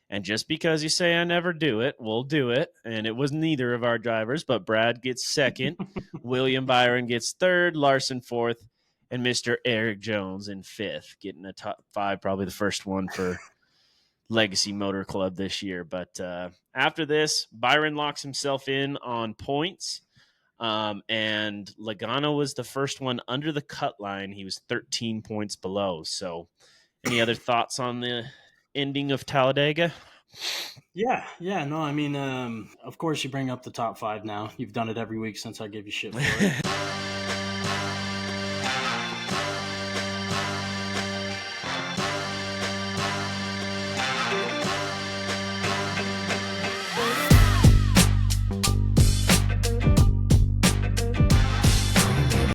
And just because you say I never do it, we'll do it. And it was neither of our drivers, but Brad gets second, William Byron gets third, Larson fourth, and Mr. Eric Jones in fifth, getting a top five, probably the first one for Legacy Motor Club this year. But after this, Byron locks himself in on points. And Logano was the first one under the cut line. He was 13 points below. So any other thoughts on the ending of Talladega? Yeah, no, I mean, of course you bring up the top five now. You've done it every week since I gave you shit for it.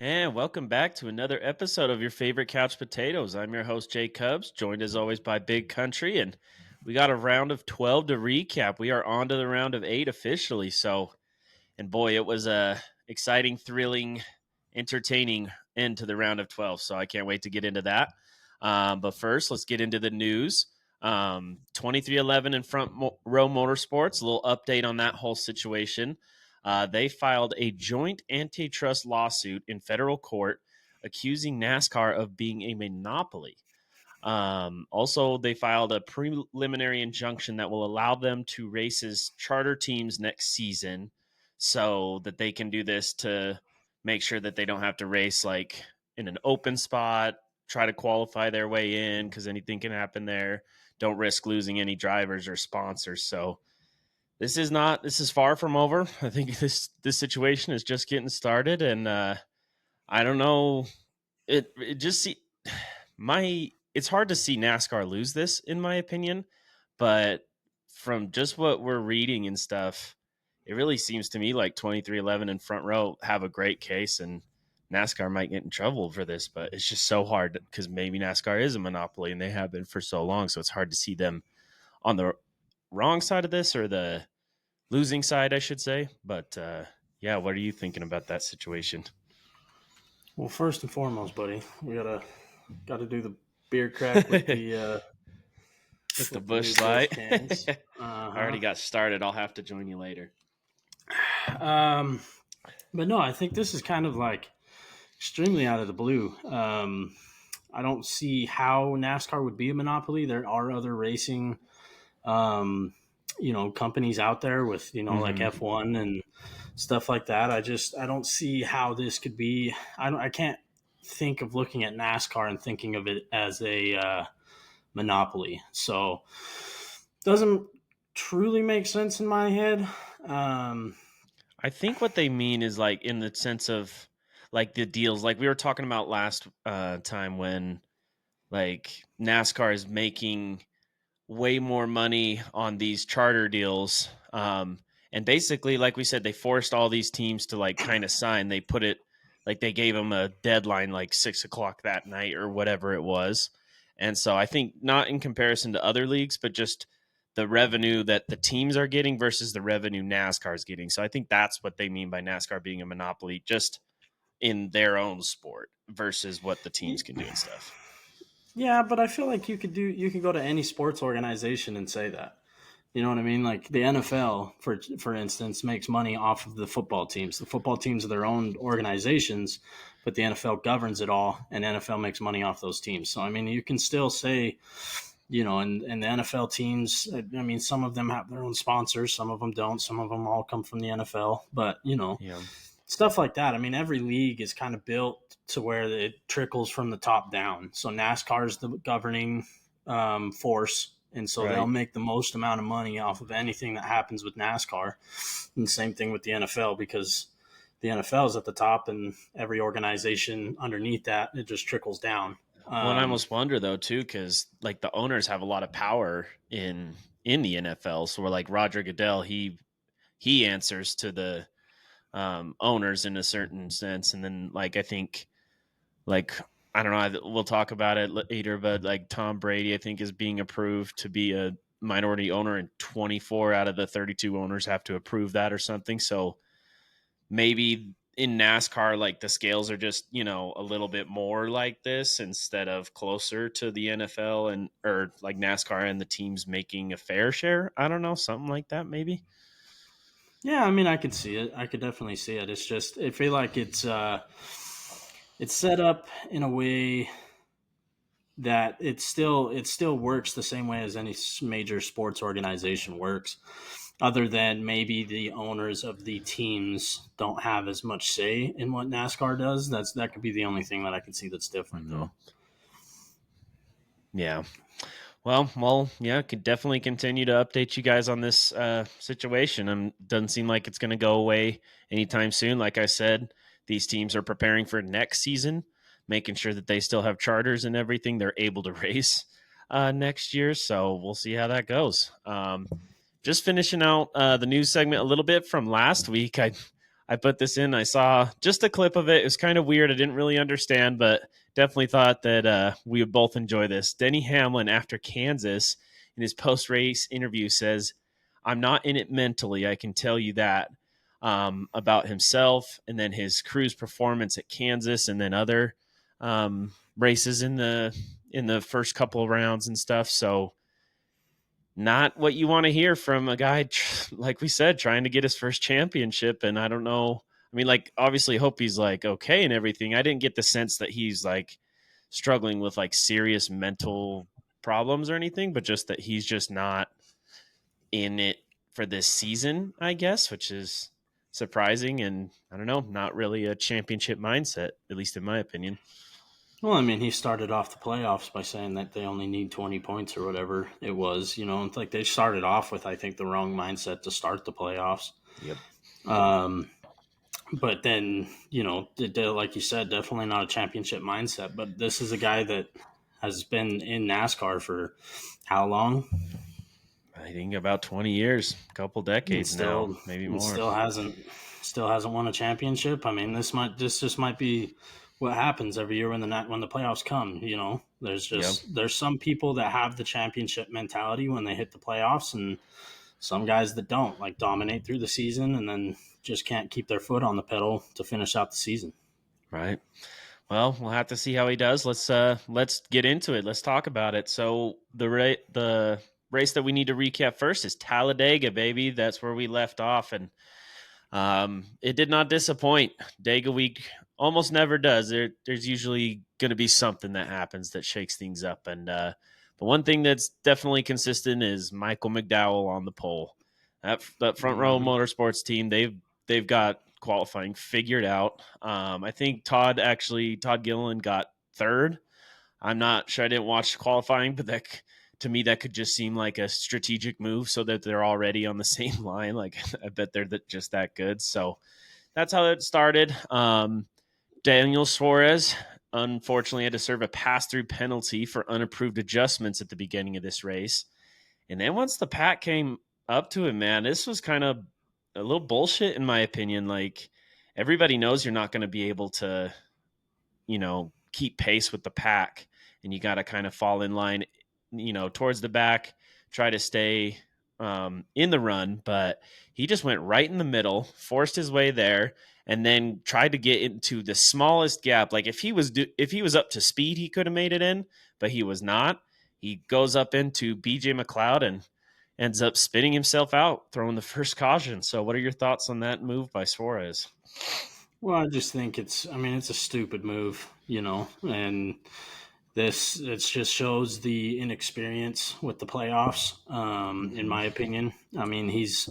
And welcome back to another episode of your favorite Couch Potatoes. I'm your host, Jay Cubs, joined as always by Big Country, and we got a round of 12 to recap. We are on to the round of 8 officially. So, and boy, it was a exciting, thrilling, entertaining end to the round of 12. So I can't wait to get into that. But first, let's get into the news. 2311 in Front Row Motorsports, a little update on that whole situation. They filed a joint antitrust lawsuit in federal court accusing NASCAR of being a monopoly. Also, they filed a preliminary injunction that will allow them to race as charter teams next season so that they can do this to make sure that they don't have to race like in an open spot, try to qualify their way in because anything can happen there. Don't risk losing any drivers or sponsors. So this is far from over. I think this situation is just getting started, and I don't know. It just it's hard to see NASCAR lose this, in my opinion, but from just what we're reading and stuff, it really seems to me like 2311 and Front Row have a great case, and NASCAR might get in trouble for this, but it's just so hard because maybe NASCAR is a monopoly and they have been for so long, so it's hard to see them on the wrong side of this, or the losing side, I should say. But yeah, what are you thinking about that situation? Well, first and foremost, buddy, we gotta do the beer crack with the With the with the new Bush Bush Light. cans. I already got started. I'll have to join you later. But no, I think this is kind of like extremely out of the blue. I don't see how NASCAR would be a monopoly. There are other racing, companies out there with, like F1 and stuff like that. I don't see how this could be. I can't think of looking at NASCAR and thinking of it as a monopoly. So doesn't truly make sense in my head. I think what they mean is like in the sense of like the deals, like we were talking about last time when like NASCAR is making way more money on these charter deals. And basically, like we said, they forced all these teams to like kind of sign. They put it like they gave them a deadline like 6:00 that night or whatever it was. And so I think not in comparison to other leagues, but just the revenue that the teams are getting versus the revenue NASCAR is getting. So I think that's what they mean by NASCAR being a monopoly, just in their own sport versus what the teams can do and stuff. Yeah, but I feel like you could go to any sports organization and say that. You know what I mean? Like the NFL, for instance, makes money off of the football teams. The football teams are their own organizations, but the NFL governs it all, and NFL makes money off those teams. So I mean, you can still say, and the NFL teams. I mean, some of them have their own sponsors, some of them don't. Some of them all come from the NFL, but Yeah. stuff like that. I mean, every league is kind of built to where it trickles from the top down. So NASCAR is the governing force, and so they'll Right. make the most amount of money off of anything that happens with NASCAR. And the same thing with the NFL, because the NFL is at the top, and every organization underneath that, it just trickles down. Well, and I almost wonder though too, because like the owners have a lot of power in the NFL. So we're like Roger Goodell, he answers to the owners in a certain sense, and then like I think like I don't know, we'll talk about it later, but like Tom Brady, I think is being approved to be a minority owner, and 24 out of the 32 owners have to approve that or something. So maybe in NASCAR, like the scales are just, a little bit more like this instead of closer to the NFL and or like NASCAR and the teams making a fair share. I don't know, something like that maybe. Yeah, I mean, I could see it. I could definitely see it. It's just I feel like it's set up in a way that it still works the same way as any major sports organization works. Other than maybe the owners of the teams don't have as much say in what NASCAR does. That could be the only thing that I can see that's different, Hmm. though. Yeah. Well, yeah, could definitely continue to update you guys on this situation. And doesn't seem like it's going to go away anytime soon. Like I said, these teams are preparing for next season, making sure that they still have charters and everything they're able to race next year. So we'll see how that goes. Just finishing out the news segment a little bit from last week. I put this in. I saw just a clip of it. It was kind of weird. I didn't really understand, but definitely thought that we would both enjoy this. Denny Hamlin, after Kansas, in his post race interview, says, "I'm not in it mentally. I can tell you that." About himself, and then his crew's performance at Kansas, and then other races in the first couple of rounds and stuff. So not what you want to hear from a guy, like we said, trying to get his first championship. And I don't know. I mean, like, obviously, hope he's like okay and everything. I didn't get the sense that he's like struggling with like serious mental problems or anything, but just that he's just not in it for this season, I guess, which is surprising. And I don't know, not really a championship mindset, at least in my opinion. Well, I mean, he started off the playoffs by saying that they only need 20 points or whatever it was. It's like they started off with, I think, the wrong mindset to start the playoffs. Yep. Um, but then, like you said, definitely not a championship mindset. But this is a guy that has been in NASCAR for how long? I think about 20 years, a couple And decades now, still, maybe and more. still hasn't won a championship. I mean, this just might be what happens every year when the playoffs come. Yep. There's some people that have the championship mentality when they hit the playoffs, and some guys that don't, like dominate through the season and then just can't keep their foot on the pedal to finish out the season. Right. Well, we'll have to see how he does. Let's get into it. Let's talk about it. So the race that we need to recap first is Talladega, baby. That's where we left off, and it did not disappoint. Dega week almost never does. There's usually going to be something that happens that shakes things up, and the one thing that's definitely consistent is Michael McDowell on the pole. That front row Mm-hmm. motorsports team, they've got qualifying figured out. I think Todd Gilliland got third. I'm not sure. I didn't watch qualifying, but to me that could just seem like a strategic move so that they're already on the same line. Like I bet they're just that good. So that's how it started. Daniel Suarez unfortunately had to serve a pass-through penalty for unapproved adjustments at the beginning of this race. And then once the pack came up to him, man, this was kind of a little bullshit in my opinion. Like everybody knows you're not going to be able to, keep pace with the pack, and you got to kind of fall in line, towards the back, try to stay in the run. But he just went right in the middle, forced his way there, and then tried to get into the smallest gap. Like if he was up to speed, he could have made it in, but he was not. He goes up into BJ McLeod and ends up spinning himself out, throwing the first caution. So, what are your thoughts on that move by Suarez? Well, I just think it's a stupid move, and it just shows the inexperience with the playoffs, in Mm-hmm. my opinion. I mean, he's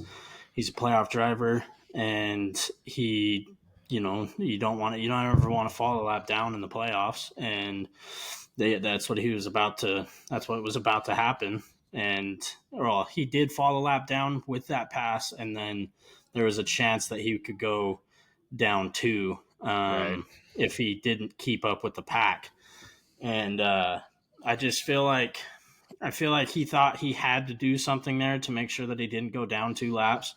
a playoff driver, and you don't ever want to fall a lap down in the playoffs, and that's what was about to happen. And well, he did fall a lap down with that pass, and then there was a chance that he could go down two, Right. if he didn't keep up with the pack. And I just feel like he thought he had to do something there to make sure that he didn't go down two laps.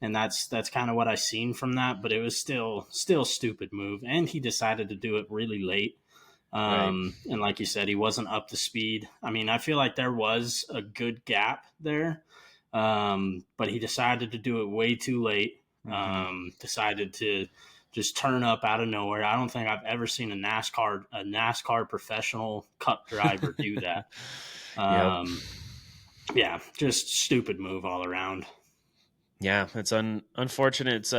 And that's kind of what I seen from that, but it was still stupid move, and he decided to do it really late. Right. And like you said, he wasn't up to speed. I mean, I feel like there was a good gap there, but he decided to do it way too late. Mm-hmm. Decided to just turn up out of nowhere. I don't think I've ever seen a NASCAR professional cup driver do that. Yep. Yeah, just stupid move all around. Yeah, it's unfortunate.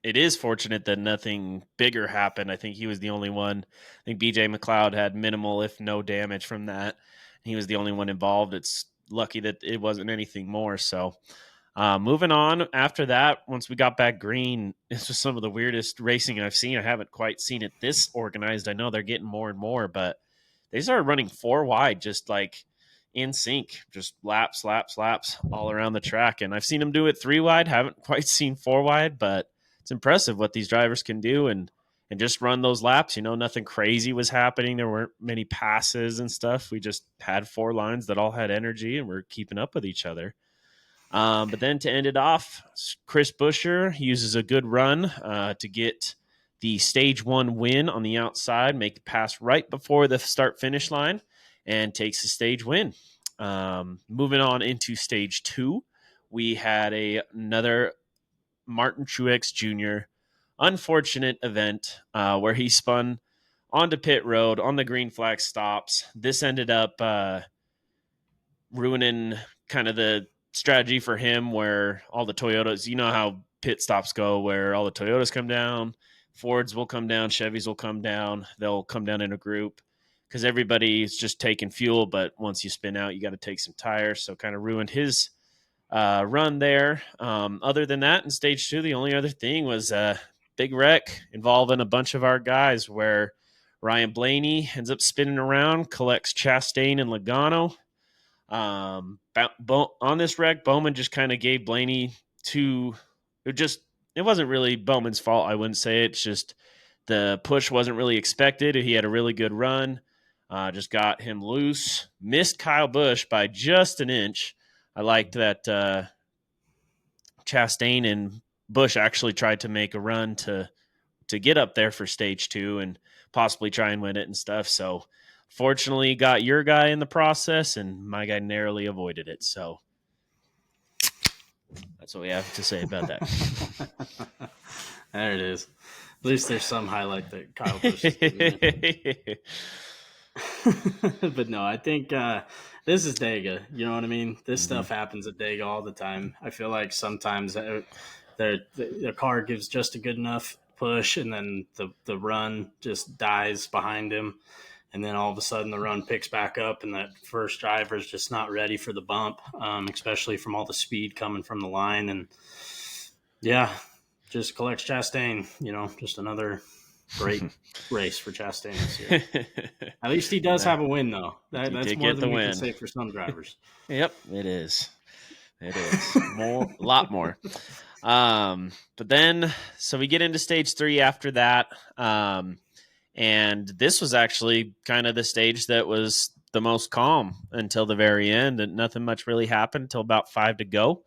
It is fortunate that nothing bigger happened. I think he was the only one. I think BJ McLeod had minimal, if no damage from that. He was the only one involved. It's lucky that it wasn't anything more. So, moving on after that, once we got back green, this was some of the weirdest racing I've seen. I haven't quite seen it this organized. I know they're getting more and more, but they started running four wide, just like in sync, just laps, laps, laps all around the track. And I've seen them do it three wide, haven't quite seen four wide, but it's impressive what these drivers can do and just run those laps. Nothing crazy was happening. There weren't many passes and stuff. We just had four lines that all had energy and we're keeping up with each other. But then to end it off, Chris Buescher uses a good run to get the stage one win on the outside, make the pass right before the start finish line, and takes the stage win. Moving on into stage two, we had another Martin Truex Jr. unfortunate event where he spun onto pit road on the green flag stops. This ended up ruining kind of the strategy for him where all the Toyotas, you know how pit stops go, where all the Toyotas come down, Fords will come down, Chevys will come down. They'll come down in a group because everybody's just taking fuel. But once you spin out, you got to take some tires. So kind of ruined his run there. Other than that, in stage two, the only other thing was a big wreck involving a bunch of our guys where Ryan Blaney ends up spinning around, collects Chastain and Logano. On this wreck, Bowman just kind of gave Blaney it wasn't really Bowman's fault. I wouldn't say it's just the push wasn't really expected. He had a really good run, just got him loose, missed Kyle Busch by just an inch. I liked that Chastain and Busch actually tried to make a run to get up there for stage two and possibly try and win it and stuff. So fortunately got your guy in the process and my guy narrowly avoided it. So that's what we have to say about that. There it is. At least there's some highlight that Kyle Busch is doing. But no, I think this is Dega. You know what I mean? This stuff happens at Dega all the time. I feel like sometimes the car gives just a good enough push, and then the run just dies behind him. And then all of a sudden the run picks back up, and that first driver is just not ready for the bump, especially from all the speed coming from the line. And yeah, just collects Chastain. Just another great race for Chastain this year. At least he does have a win, though. That's more than we can say for some drivers. Yep, it is. It is a lot more. But then, so we get into stage three after that. And this was actually kind of the stage that was the most calm until the very end, and nothing much really happened until about 5 to go.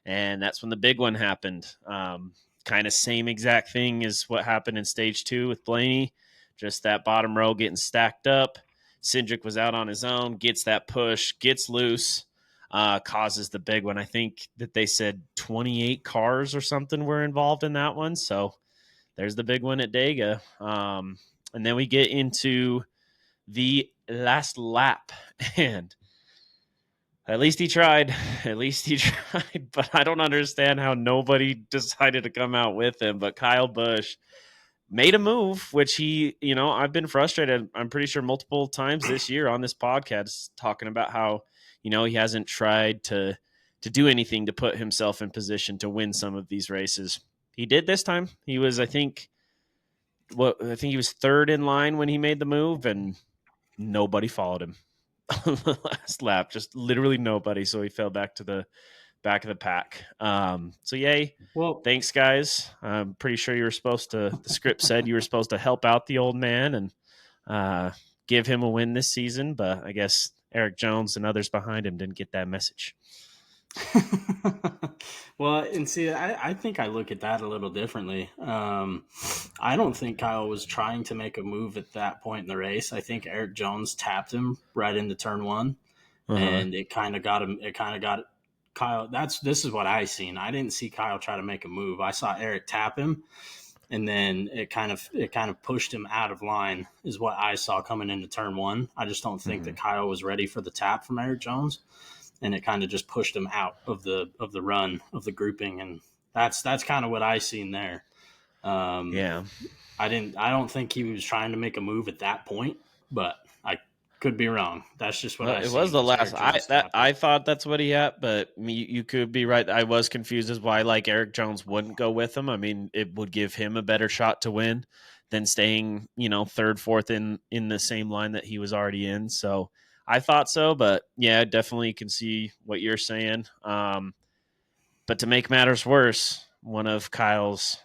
And that's when the big one happened. Kind of same exact thing as what happened in stage two with Blaney, just that bottom row getting stacked up. Cindric was out on his own, gets that push, gets loose, causes the big one. I think that they said 28 cars or something were involved in that one. So there's the big one at Dega. And then we get into the last lap, and at least he tried. At least he tried. But I don't understand how nobody decided to come out with him. But Kyle Busch made a move, which I've been frustrated. I'm pretty sure multiple times this year on this podcast talking about how, he hasn't tried to do anything to put himself in position to win some of these races. He did this time. He was, I think he was third in line when he made the move, and nobody followed him on the last lap. Just literally nobody. So he fell back to the back of the pack. So yay. Well, thanks guys. I'm pretty sure the script said you were supposed to help out the old man and give him a win this season. But I guess Eric Jones and others behind him didn't get that message. Well, and see, I think I look at that a little differently. I don't think Kyle was trying to make a move at that point in the race. I think Eric Jones tapped him right into turn one, and it kind of got him. It kind of got Kyle. This is what I seen. I didn't see Kyle try to make a move. I saw Eric tap him, and then it kind of pushed him out of line is what I saw coming into turn one. I just don't think Hmm. that Kyle was ready for the tap from Eric Jones, and it kind of just pushed him out of the run of the grouping, and that's kind of what I seen there. Um, Yeah. I don't think he was trying to make a move at that point, but I could be wrong. That's just what Well, I it was seen the was last. Eric Jones tapping. I thought that's what he had, but you could be right. I was confused as why like Eric Jones wouldn't go with him. I mean, it would give him a better shot to win than staying, third, fourth in the same line that he was already in. So I thought so, but yeah, I definitely can see what you're saying. But to make matters worse, one of Kyle's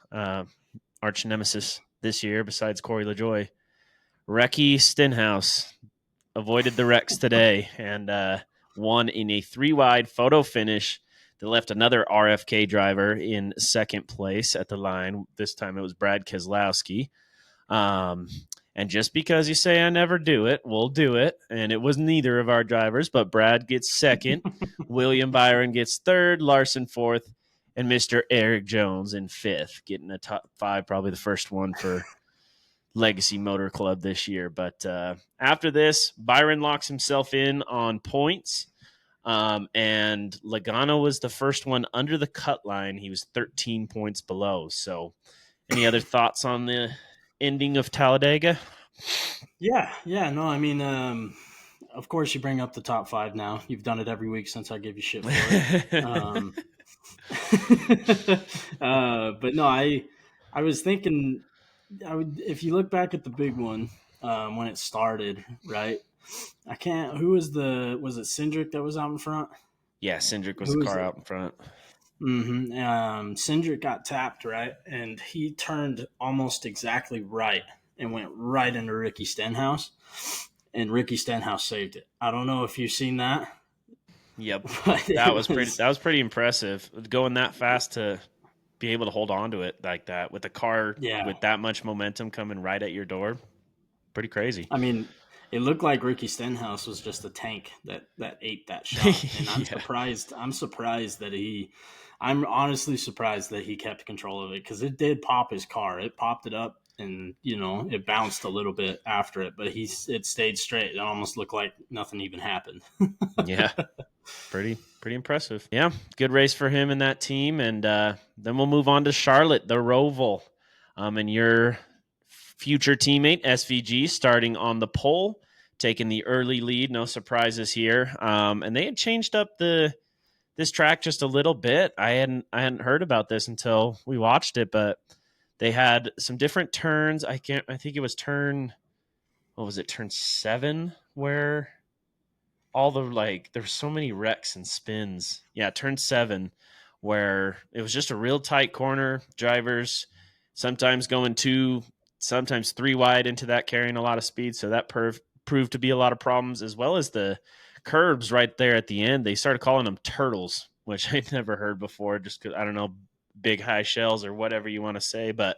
arch nemesis this year, besides Corey LaJoy, Recky Stenhouse avoided the wrecks today and won in a 3 wide photo finish that left another RFK driver in second place at the line. This time it was Brad Keselowski. Um, and just because you say I never do it, we'll do it. And it was neither of our drivers, but Brad gets second, William Byron gets third, Larson fourth, and Mr. Eric Jones in fifth, getting a top five, probably the first one for Legacy Motor Club this year. But after this, Byron locks himself in on points. And Logano was the first one under the cut line. He was 13 points below. So, any other thoughts on the ending of Talladega? Yeah, no, I mean, of course you bring up the top five now. You've done it every week since I give you shit for it. Um, but no, I was thinking, if you look back at the big one when it started, right? I can't. Who was it Cindric that was out in front? Yeah, Cindric was the Who was car it? out in front. Cindric got tapped, right, and he turned almost exactly right and went right into Ricky Stenhouse, and Ricky Stenhouse saved it. I don't know if you've seen that, Yep. but it was That was pretty impressive. Going that fast to be able to hold on to it like that with a car yeah. with that much momentum coming right at your door. Pretty crazy. I mean, it looked like Ricky Stenhouse was just a tank that ate that shot, and I'm Yeah. surprised. I'm surprised that he. I'm honestly surprised that he kept control of it because it did pop his car. It popped it up, and it bounced a little bit after it, but it stayed straight. It almost looked like nothing even happened. Yeah. Pretty impressive. Yeah, good race for him and that team. And then we'll move on to Charlotte, the Roval, and your future teammate SVG starting on the pole, taking the early lead. No surprises here. And they had changed up this track just a little bit. I hadn't heard about this until we watched it, but they had some different turns. I think it was turn, what was it, turn 7, where all the like there's so many wrecks and spins. Yeah, turn 7, where it was just a real tight corner. Drivers sometimes going 2, sometimes 3 wide into that, carrying a lot of speed. So that proved to be a lot of problems, as well as the curbs right there at the end. They started calling them turtles, which I'd never heard before, just because I don't know, big high shells or whatever you want to say. But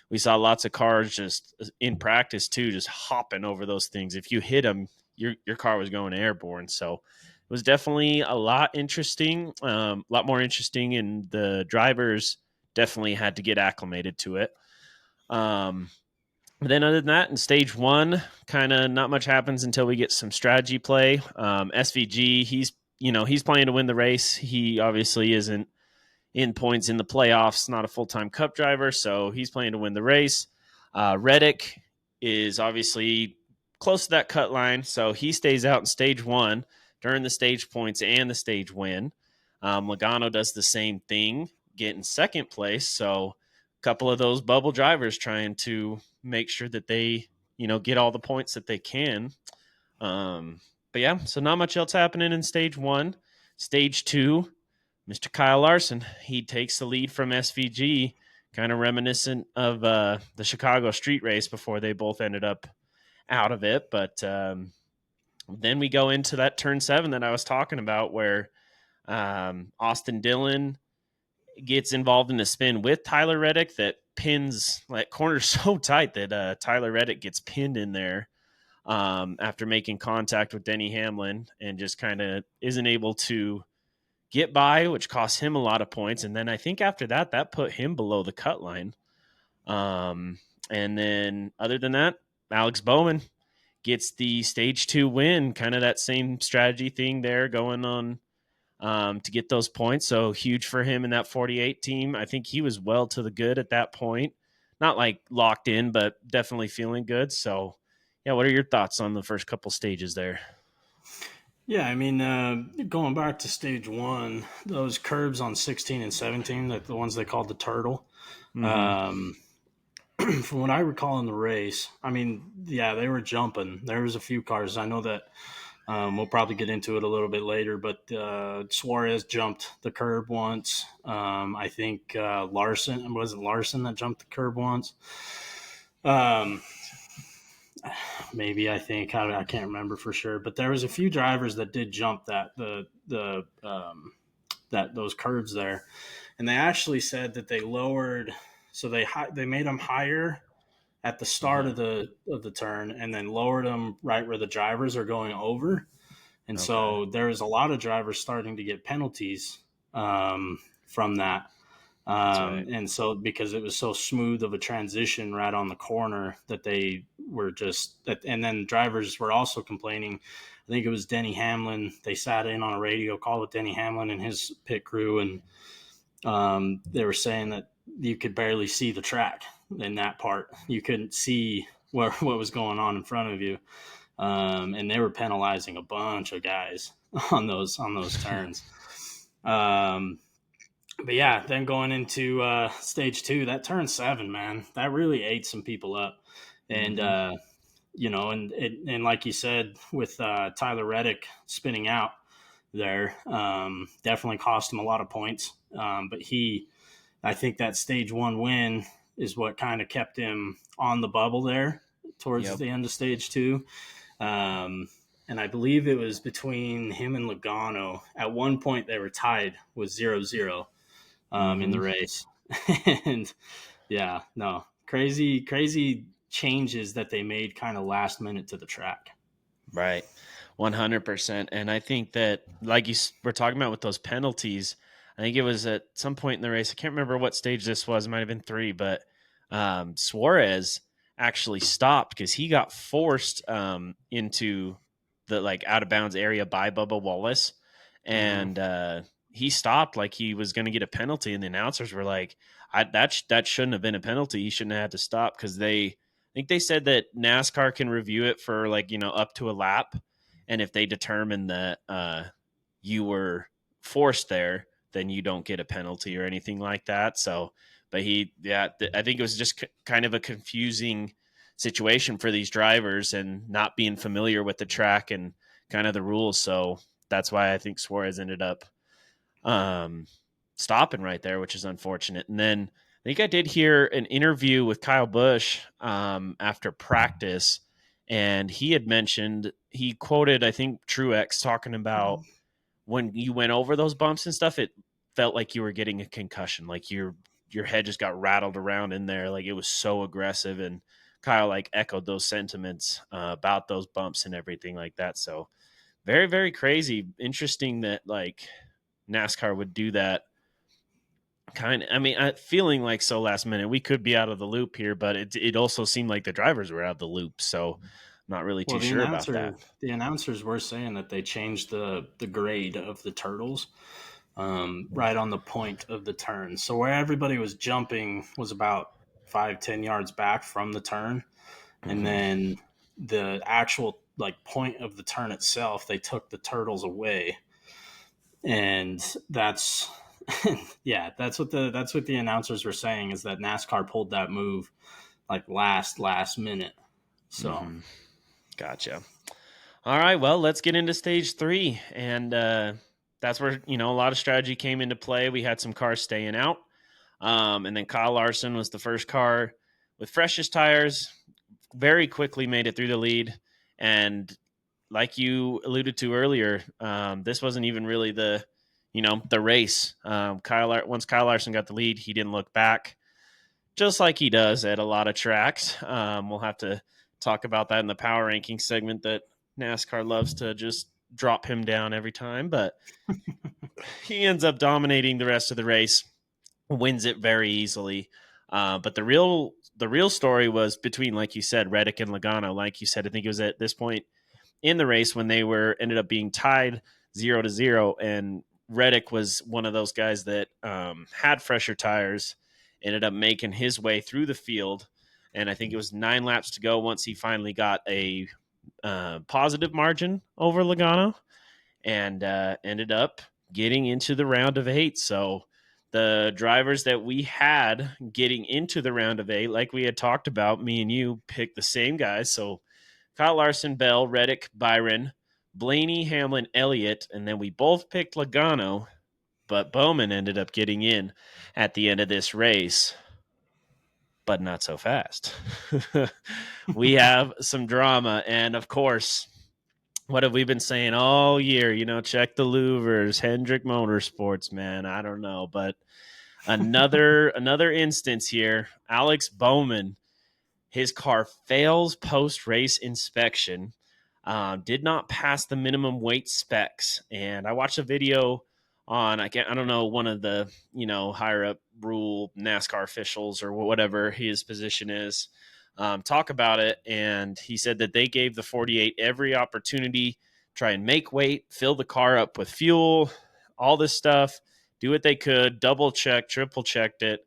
we saw lots of cars just in practice too, just hopping over those things. If you hit them, your car was going airborne. So it was definitely a lot interesting, a lot more interesting, and the drivers definitely had to get acclimated to it. Um, but then other than that, in stage one, kind of not much happens until we get some strategy play. SVG, he's playing to win the race. He obviously isn't in points in the playoffs, not a full-time cup driver, so he's playing to win the race. Reddick is obviously close to that cut line, so he stays out in stage one during the stage points and the stage win. Logano does the same thing, getting second place, so a couple of those bubble drivers trying to make sure that they, get all the points that they can. But yeah, so not much else happening in stage one. Stage two, Mr. Kyle Larson, he takes the lead from SVG, kind of reminiscent of the Chicago street race before they both ended up out of it. But then we go into that turn 7 that I was talking about, where Austin Dillon gets involved in a spin with Tyler Reddick that pins, like, corners so tight that Tyler Reddick gets pinned in there after making contact with Denny Hamlin, and just kind of isn't able to get by, which cost him a lot of points. And then I think after that, that put him below the cut line. Um, and then other than that, Alex Bowman gets the stage 2 win. Kind of that same strategy thing there going on to get those points. So huge for him in that 48 team. I think he was well to the good at that point. Not like locked in, but definitely feeling good. So, yeah, what are your thoughts on the first couple stages there? Yeah, I mean, going back to stage one, those curbs on 16 and 17, that the ones they called the turtle. Mm-hmm. Um, from what I recall in the race, I mean, yeah, they were jumping. There was a few cars. I know that we'll probably get into it a little bit later, but Suarez jumped the curb once. I think Larson, was it Larson that jumped the curb once? Um, maybe I think I can't remember for sure, but there was a few drivers that did jump that those curbs there, and they actually said that they lowered, so they made them higher at the start Uh-huh. of the turn, and then lowered them right where the drivers are going over. And Okay. so there's a lot of drivers starting to get penalties from that. That's right. And so because it was so smooth of a transition right on the corner that they were and then drivers were also complaining. I think it was Denny Hamlin. They sat in on a radio call with Denny Hamlin and his pit crew, and they were saying that you could barely see the track in that part. You couldn't see what was going on in front of you, and they were penalizing a bunch of guys on those turns. Um, but yeah, then going into stage two, that turn seven, man, that really ate some people up, and Mm-hmm. and like you said, with Tyler Reddick spinning out there, definitely cost him a lot of points. But I think that stage one win is what kind of kept him on the bubble there towards Yep. the end of stage two. Um, and I believe it was between him and Logano. At one point, they were tied with 0-0 in Mm-hmm. the race. And yeah, no, crazy changes that they made kind of last minute to the track. Right. 100%. And I think that, like we're talking about with those penalties, I think it was at some point in the race. I can't remember what stage this was. It might have been 3, but Suarez actually stopped because he got forced into the like out of bounds area by Bubba Wallace. Mm-hmm. And he stopped like he was going to get a penalty. And the announcers were like, that shouldn't have been a penalty. He shouldn't have had to stop because I think they said that NASCAR can review it for like, up to a lap. And if they determine that you were forced there, then you don't get a penalty or anything like that. So, but I think it was just kind of a confusing situation for these drivers and not being familiar with the track and kind of the rules. So that's why I think Suarez ended up um, stopping right there, which is unfortunate. And then I think I did hear an interview with Kyle Busch after practice, and he had mentioned, he quoted, I think, Truex talking about when you went over those bumps and stuff, it felt like you were getting a concussion, like your head just got rattled around in there, like it was so aggressive. And Kyle like echoed those sentiments about those bumps and everything like that. So very, very crazy. Interesting that like NASCAR would do that kind of. I mean, feeling like so last minute, we could be out of the loop here, but it also seemed like the drivers were out of the loop. So I'm not really Well, too sure about that. the announcers were saying that they changed the grade of the turtles right on the point of the turn. So where everybody was jumping was about 5-10 yards back from the turn, and Hmm. then the actual like point of the turn itself, they took the turtles away, and that's yeah, that's what the announcers were saying, is that NASCAR pulled that move like last minute. So Hmm. Gotcha. All right, well, let's get into stage 3, and that's where a lot of strategy came into play. We had some cars staying out, and then Kyle Larson was the first car with freshest tires. Very quickly made it through the lead, and like you alluded to earlier, this wasn't even really the race. Once Kyle Larson got the lead, he didn't look back, just like he does at a lot of tracks. We'll have to talk about that in the power ranking segment, that NASCAR loves to just drop him down every time, but he ends up dominating the rest of the race, wins it very easily. But the real story was between, like you said, Reddick and Logano. Like you said, I think it was at this point in the race when they ended up being tied 0-0, and Reddick was one of those guys that had fresher tires, ended up making his way through the field, and I think it was 9 laps to go once he finally got a positive margin over Logano, and ended up getting into the round of 8. So the drivers that we had getting into the round of 8, like we had talked about, me and you picked the same guys. So Kyle Larson, Bell, Reddick, Byron, Blaney, Hamlin, Elliott, and then we both picked Logano, but Bowman ended up getting in at the end of this race, but not so fast. We have some drama, and of course, what have we been saying all year? Check the louvers, Hendrick Motorsports, man. I don't know, but another instance here. Alex Bowman, his car fails post-race inspection, did not pass the minimum weight specs. And I watched a video on, I don't know, one of the, higher up rule NASCAR officials or whatever his position is, talk about it. And he said that they gave the 48 every opportunity, try and make weight, fill the car up with fuel, all this stuff, do what they could, double check, triple checked it,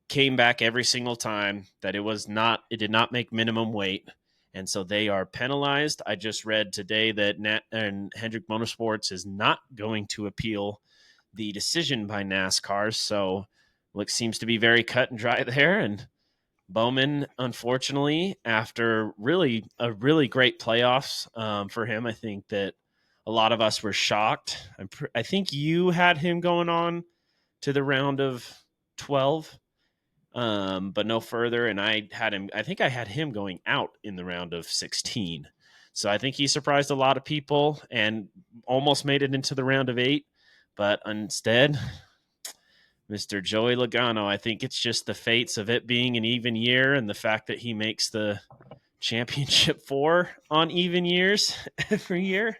came back every single time that it did not make minimum weight, and so they are penalized. I just read today that Hendrick Motorsports is not going to appeal the decision by NASCAR, so seems to be very cut and dry there. And Bowman, unfortunately, after a really great playoffs for him, I think that a lot of us were shocked. I think you had him going on to the round of 12, but no further. And I think I had him going out in the round of 16. So I think he surprised a lot of people and almost made it into the round of 8. But instead, Mr. Joey Logano, I think it's just the fates of it being an even year and the fact that he makes the championship 4 on even years every year.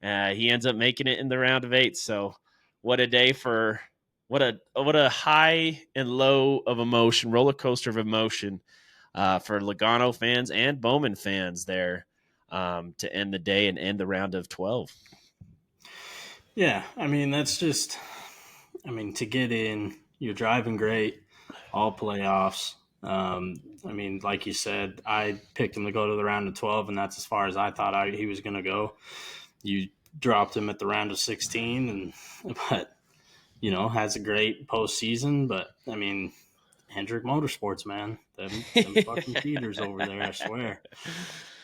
He ends up making it in the round of 8. So what a day for what a high and low of emotion, roller coaster of emotion for Logano fans and Bowman fans there to end the day and end the round of 12. Yeah, I mean to get in, you're driving great, all playoffs. I mean, like you said, I picked him to go to the round of 12, and that's as far as I thought he was going to go. You dropped him at the round of 16, but has a great postseason. But I mean, Hendrick Motorsports, man, them fucking cheaters over there, I swear.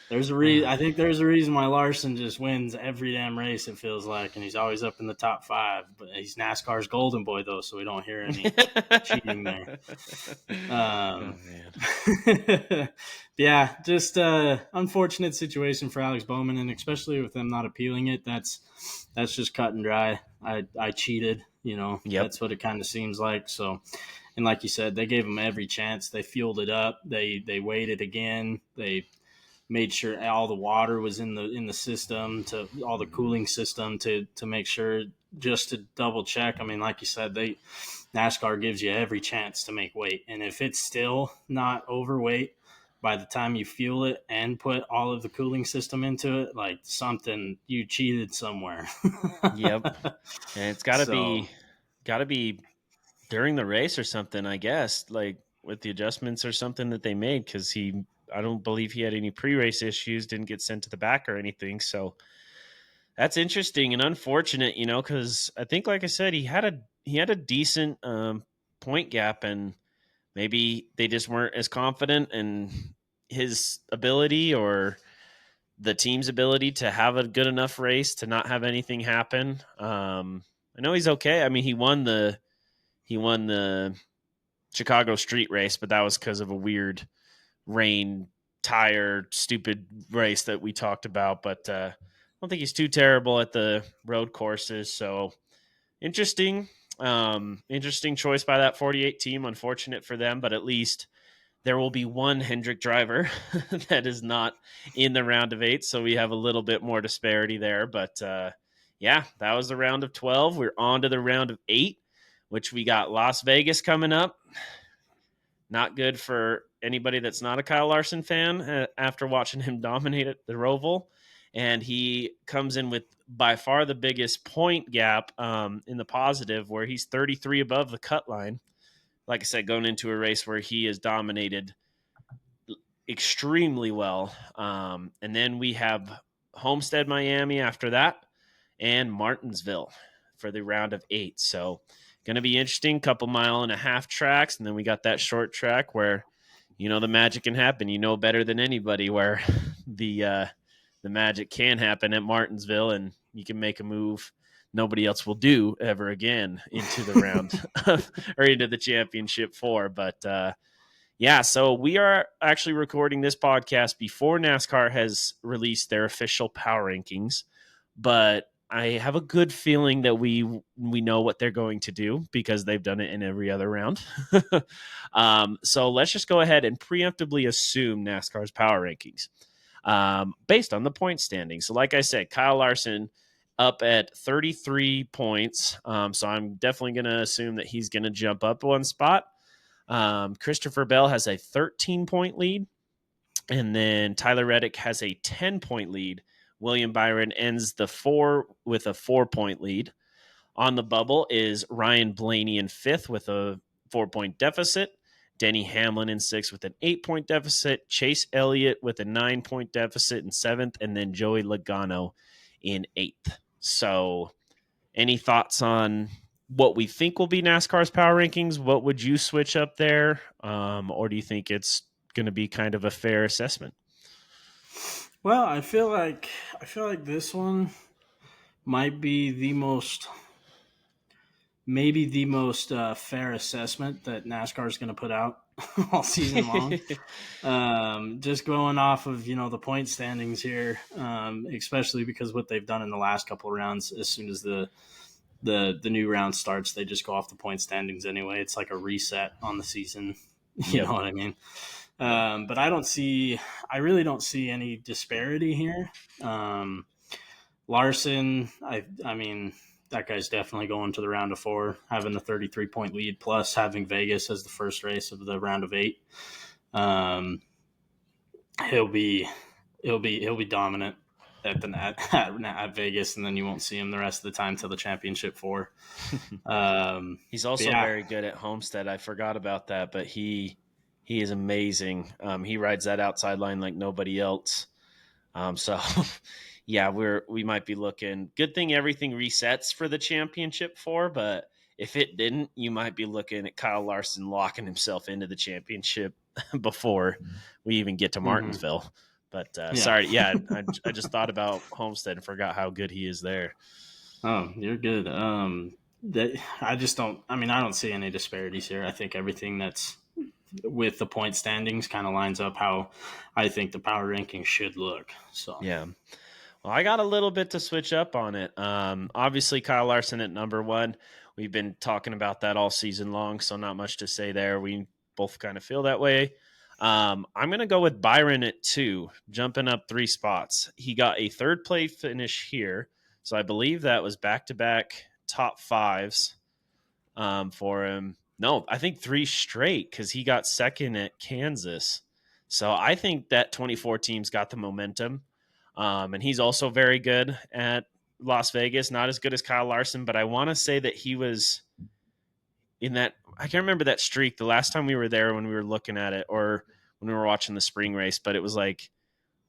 There's a reason. I think there's a reason why Larson just wins every damn race. It feels like, and he's always up in the top 5. But he's NASCAR's golden boy, though, so we don't hear any cheating there. Oh, man. Yeah, just unfortunate situation for Alex Bowman, and especially with them not appealing it. That's just cut and dry. I cheated. Yep. That's what it kind of seems like. So, and like you said, they gave him every chance. They fueled it up. They waited again. They made sure all the water was in the system, to all the cooling system, to make sure, just to double check. I mean, like you said, NASCAR gives you every chance to make weight, and if it's still not overweight by the time you fuel it and put all of the cooling system into it, like something, you cheated somewhere. Yep. And it's got to be during the race or something, I guess, like with the adjustments or something that they made, because I don't believe he had any pre-race issues, didn't get sent to the back or anything. So that's interesting and unfortunate, because I think, like I said, he had a decent point gap, and maybe they just weren't as confident in his ability or the team's ability to have a good enough race to not have anything happen. I know he's okay. I mean, he won the Chicago street race, but that was because of a weird rain tire stupid race that we talked about. But I don't think he's too terrible at the road courses. So interesting choice by that 48 team. Unfortunate for them, but at least there will be one Hendrick driver that is not in the round of 8. So we have a little bit more disparity there. But yeah, that was the round of 12. We're on to the round of 8, which we got Las Vegas coming up. Not good for anybody that's not a Kyle Larson fan after watching him dominate at the Roval. And he comes in with by far the biggest point gap in the positive, where he's 33 above the cut line. Like I said, going into a race where he is dominated extremely well. And then we have Homestead, Miami after that, and Martinsville for the round of 8. So going to be interesting. Couple mile and a half tracks, and then we got that short track where the magic can happen. You know better than anybody where the magic can happen at Martinsville, and you can make a move nobody else will do ever again into the round or into the championship 4. But yeah, so we are actually recording this podcast before NASCAR has released their official power rankings, but I have a good feeling that we know what they're going to do because they've done it in every other round. So let's just go ahead and preemptively assume NASCAR's power rankings based on the point standing. So like I said, Kyle Larson up at 33 points. So I'm definitely going to assume that he's going to jump up one spot. Christopher Bell has a 13-point lead, and then Tyler Reddick has a 10-point lead. William Byron ends the 4 with a 4-point lead. On the bubble is Ryan Blaney in 5th with a 4-point deficit. Denny Hamlin in 6th with an 8-point deficit. Chase Elliott with a 9-point deficit in 7th, and then Joey Logano in 8th. So any thoughts on what we think will be NASCAR's power rankings? What would you switch up there? Or do you think it's going to be kind of a fair assessment? Well, I feel like this one might be maybe the most fair assessment that NASCAR is going to put out all season long. Just going off of the point standings here, especially because what they've done in the last couple of rounds. As soon as the new round starts, they just go off the point standings anyway. It's like a reset on the season. You know what I mean? But I really don't see any disparity here. Larson, I mean, that guy's definitely going to the round of 4, having the 33-point lead, plus having Vegas as the first race of the round of 8. He'll be dominant at Vegas, and then you won't see him the rest of the time till the championship 4. He's also very good at Homestead. I forgot about that, but he is amazing. He rides that outside line like nobody else. So yeah, we might be looking. Good thing everything resets for the championship 4, but if it didn't, you might be looking at Kyle Larson locking himself into the championship before we even get to Martinsville. But sorry, yeah, I just thought about Homestead and forgot how good he is there. Oh, you're good. I just don't. I mean, I don't see any disparities here. I think everything that's with the point standings kind of lines up how I think the power rankings should look. So yeah. Well, I got a little bit to switch up on it. Obviously, Kyle Larson at number 1. We've been talking about that all season long, so not much to say there. We both kind of feel that way. I'm going to go with Byron at 2, jumping up 3 spots. He got a 3rd place finish here, so I believe that was back-to-back top 5s for him. No, I think 3 straight because he got 2nd at Kansas. So I think that 24 team's got the momentum. And he's also very good at Las Vegas. Not as good as Kyle Larson, but I want to say that he was in that. I can't remember that streak the last time we were there when we were looking at it or when we were watching the spring race, but it was like,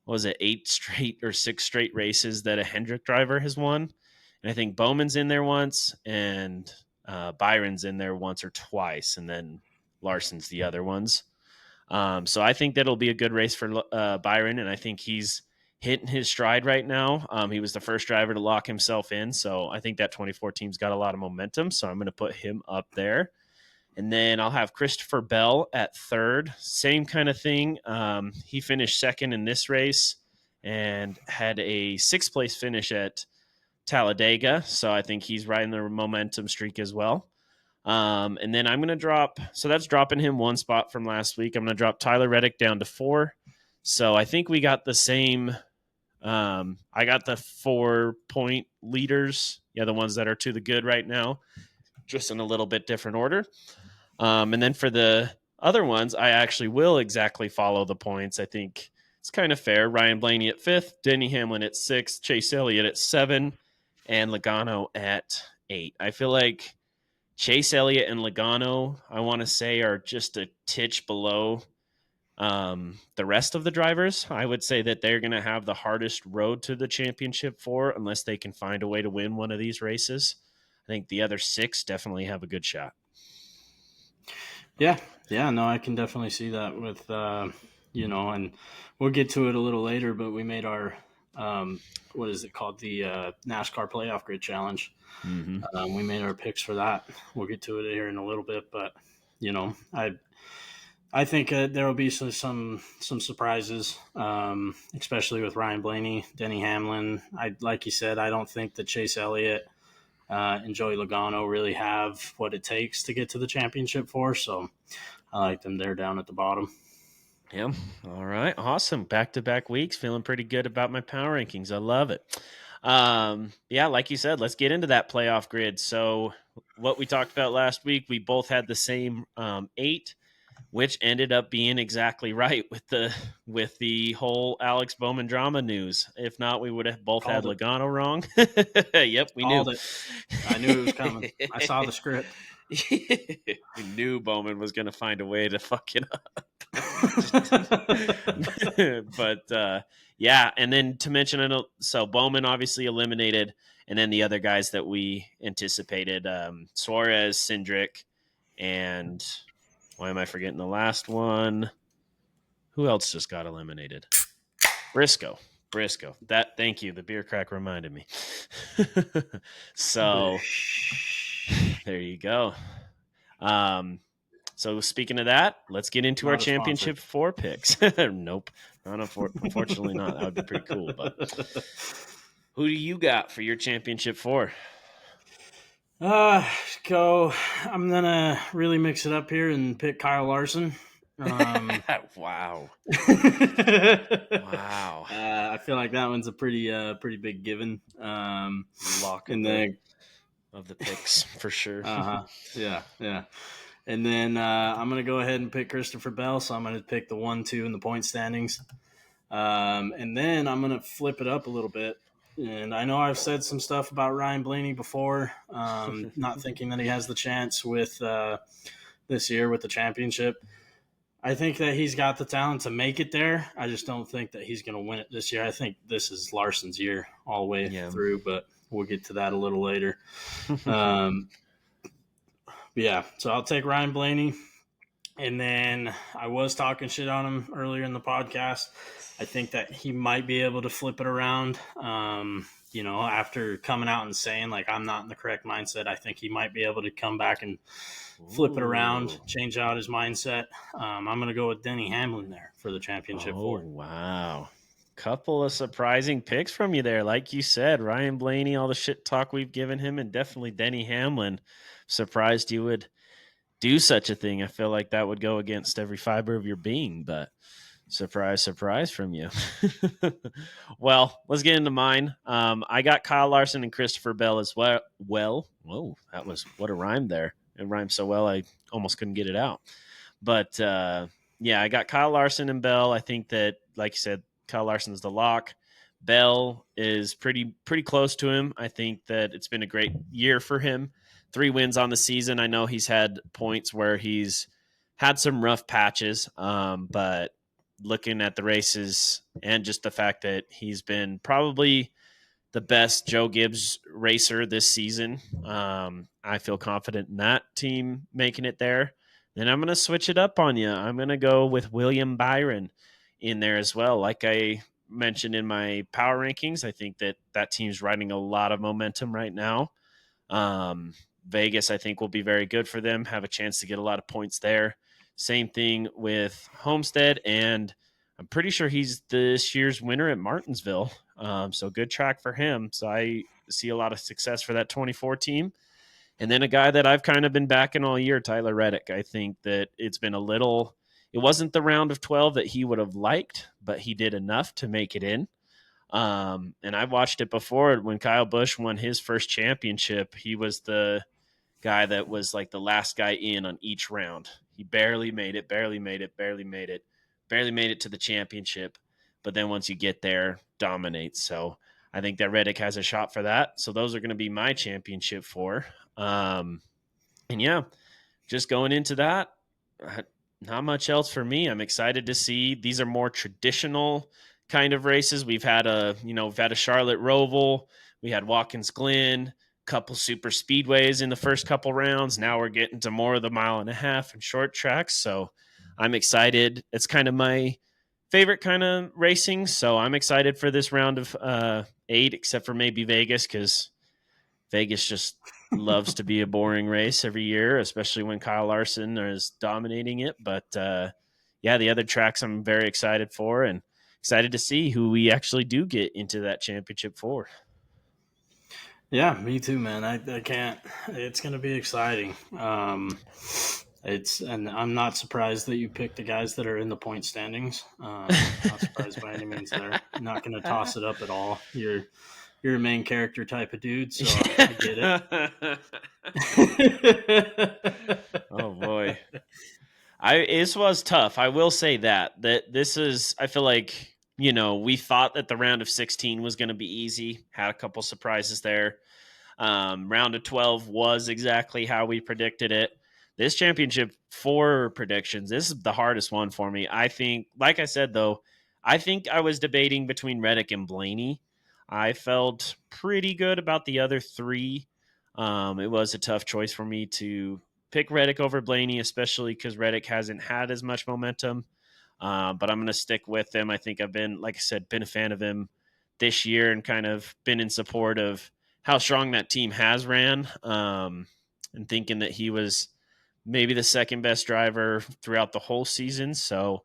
what was it, 8 straight or 6 straight races that a Hendrick driver has won. And I think Bowman's in there once and Byron's in there once or twice, and then Larson's the other ones. So I think that'll be a good race for Byron, and I think he's hitting his stride right now. He was the first driver to lock himself in, so I think that 24 team's got a lot of momentum, so I'm going to put him up there. And then I'll have Christopher Bell at 3rd. Same kind of thing. He finished 2nd in this race and had a 6th place finish at Talladega, so I think he's riding the momentum streak as well. And then I'm going to drop, so that's dropping him 1 spot from last week. I'm going to drop Tyler Reddick down to 4. So I think we got the same. I got the 4-point leaders. Yeah, the ones that are to the good right now, just in a little bit different order. And then for the other ones, I actually will exactly follow the points. I think it's kind of fair. Ryan Blaney at 5th, Denny Hamlin at 6th, Chase Elliott at 7, and Logano at 8. I feel like Chase Elliott and Logano, I want to say, are just a titch below the rest of the drivers. I would say that they're going to have the hardest road to the championship unless they can find a way to win one of these races. I think the other 6 definitely have a good shot. Yeah, no, I can definitely see that with, and we'll get to it a little later, but we made our, what is it called? The NASCAR Playoff Grid Challenge. Mm-hmm. We made our picks for that. We'll get to it here in a little bit, but, I think there will be some surprises, especially with Ryan Blaney, Denny Hamlin. Like you said, I don't think that Chase Elliott and Joey Logano really have what it takes to get to the championship for. So I like them there down at the bottom. Yeah. All right. Awesome. Back-to-back weeks. Feeling pretty good about my power rankings. I love it. Yeah, like you said, let's get into that playoff grid. So what we talked about last week, we both had the same 8, which ended up being exactly right with the whole Alex Bowman drama news. If not, we would have both had Logano wrong. Yep, we knew. Called it. I knew it was coming. I saw the script. We knew Bowman was going to find a way to fuck it up. But yeah, and then to mention, so Bowman obviously eliminated, and then the other guys that we anticipated, Suarez, Cindric, and why am I forgetting the last one? Who else just got eliminated? Briscoe. Thank you. The beer crack reminded me. So there you go. So speaking of that, let's get into our championship 4 picks. Nope. Unfortunately not. That would be pretty cool. But who do you got for your championship 4? I'm going to really mix it up here and pick Kyle Larson. Wow. Wow. I feel like that one's a pretty big given. Lock of the picks for sure. Yeah. And then I'm going to go ahead and pick Christopher Bell. So I'm going to pick the 1-2 in the point standings. And then I'm going to flip it up a little bit. And I know I've said some stuff about Ryan Blaney before, not thinking that he has the chance with this year with the championship. I think that he's got the talent to make it there. I just don't think that he's going to win it this year. I think this is Larson's year all the way through, but we'll get to that a little later. Yeah, so I'll take Ryan Blaney. And then I was talking shit on him earlier in the podcast. I think that he might be able to flip it around. After coming out and saying, like, I'm not in the correct mindset, I think he might be able to come back and flip it around, change out his mindset. I'm going to go with Denny Hamlin there for the championship 4. Wow. Couple of surprising picks from you there. Like you said, Ryan Blaney, all the shit talk we've given him, and definitely Denny Hamlin. Surprised you would do such a thing. I feel like that would go against every fiber of your being, but surprise from you. Well, let's get into mine. I got Kyle Larson and Christopher Bell as well. Whoa, what a rhyme there. It rhymed so well I almost couldn't get it out. But yeah, I got Kyle Larson and Bell. I think that, like you said, Kyle Larson's the lock. Bell is pretty close to him. I think that it's been a great year for him. 3 wins on the season. I know he's had points where he's had some rough patches, but looking at the races and just the fact that he's been probably the best Joe Gibbs racer this season, I feel confident in that team making it there. Then I'm going to switch it up on you. I'm going to go with William Byron in there as well. Like I mentioned in my power rankings, I think that team's riding a lot of momentum right now. Vegas, I think, will be very good for them, have a chance to get a lot of points there. Same thing with Homestead, and I'm pretty sure he's this year's winner at Martinsville. So good track for him. So I see a lot of success for that 24 team. And then a guy that I've kind of been backing all year, Tyler Reddick. I think that it wasn't the round of 12 that he would have liked, but he did enough to make it in. And I watched it before when Kyle Busch won his first championship. He was the guy that was like the last guy in on each round. He barely made it, barely made it, barely made it, barely made it to the championship. But then once you get there, dominates. So I think that Reddick has a shot for that. So those are going to be my championship four. And yeah, just going into that, not much else for me. I'm excited to see these are more traditional kind of races. We've had a Charlotte Roval, we had Watkins Glen, couple super speedways in the first couple rounds. Now we're getting to more of the mile and a half and short tracks. So I'm excited. It's kind of my favorite kind of racing. So I'm excited for this round of 8, except for maybe Vegas, because Vegas just loves to be a boring race every year, especially when Kyle Larson is dominating it. But yeah, the other tracks I'm very excited for, and excited to see who we actually do get into that championship for. Yeah, me too, man. I can't. It's going to be exciting. And I'm not surprised that you picked the guys that are in the point standings. Not surprised by any means there. Not going to toss it up at all. You're a main character type of dude, so I get it. Oh boy. This was tough. I will say that this is, I feel like, we thought that the round of 16 was going to be easy. Had a couple surprises there. Round of 12 was exactly how we predicted it. This championship 4 predictions, this is the hardest one for me. I think, like I said, though, I think I was debating between Reddick and Blaney. I felt pretty good about the other 3. It was a tough choice for me to pick Reddick over Blaney, especially because Reddick hasn't had as much momentum. But I'm going to stick with him. I think I've been, like I said, been a fan of him this year and kind of been in support of how strong that team has ran, and thinking that he was maybe the second best driver throughout the whole season. So,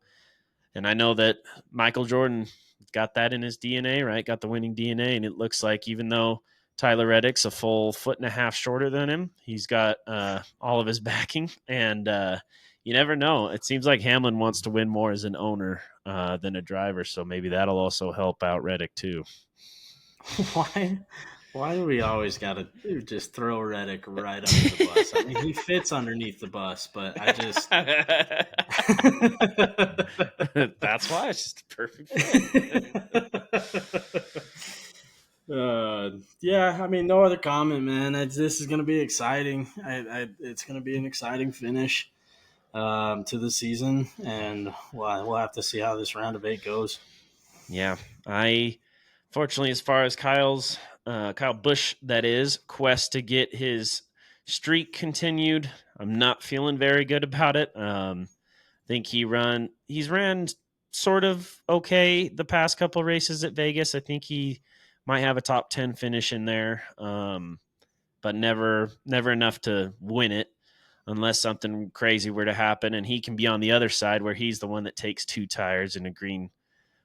and I know that Michael Jordan got that in his DNA, right? Got the winning DNA. And it looks like even though Tyler Reddick's a full 1.5 feet shorter than him, he's got all of his backing. And you never know. It seems like Hamlin wants to win more as an owner than a driver. So maybe that'll also help out Reddick too. Why? Why do we always got to just throw Reddick right under the bus? I mean, he fits underneath the bus, but I just. That's why it's just a perfect fit. Yeah, I mean, no other comment, man. This is going to be exciting. It's going to be an exciting finish to the season, and we'll have to see how this round of 8 goes. Yeah, fortunately, as far as Kyle Busch, that is, quest to get his streak continued, I'm not feeling very good about it. I think he's ran sort of okay the past couple races at Vegas. I think he might have a top 10 finish in there, but never enough to win it unless something crazy were to happen. And he can be on the other side where he's the one that takes 2 tires in a green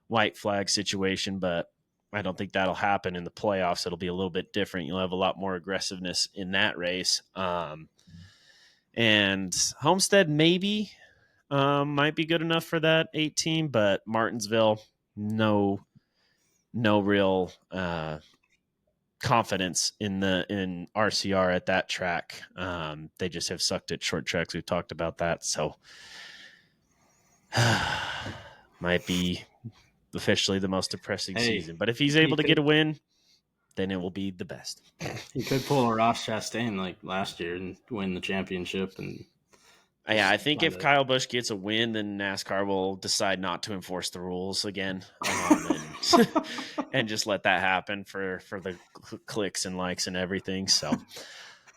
white flag situation, but I don't think that'll happen in the playoffs. It'll be a little bit different. You'll have a lot more aggressiveness in that race. And Homestead maybe might be good enough for that 18, but Martinsville, no real confidence in RCR at that track. They just have sucked at short tracks. We've talked about that, so might be officially the most depressing season. But if he's able to get a win, then it will be the best. He could pull a Ross Chastain like last year and win the championship. And yeah, I think if Kyle Busch gets a win, then NASCAR will decide not to enforce the rules again, and just let that happen for the clicks and likes and everything. So,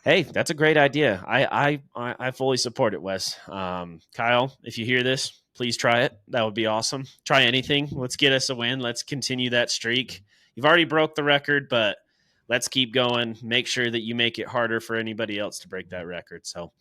hey, that's a great idea. I fully support it, Wes. Kyle, if you hear this, please try it. That would be awesome. Try anything. Let's get us a win. Let's continue that streak. You've already broke the record, but let's keep going. Make sure that you make it harder for anybody else to break that record. So,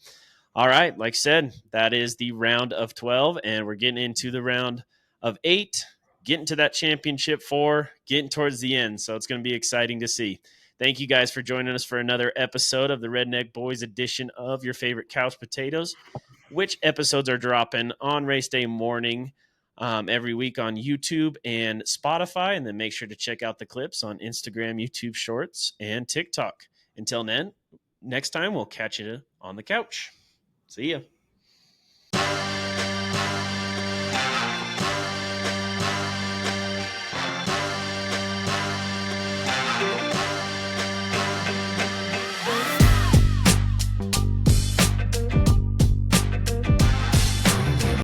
all right, like I said, that is the round of 12, and we're getting into the round of 8, getting to that championship 4, getting towards the end. So it's going to be exciting to see. Thank you guys for joining us for another episode of the Redneck Boys edition of your favorite couch potatoes, which episodes are dropping on race day morning every week on YouTube and Spotify. And then make sure to check out the clips on Instagram, YouTube Shorts, and TikTok. Until then, next time we'll catch you on the couch. See ya.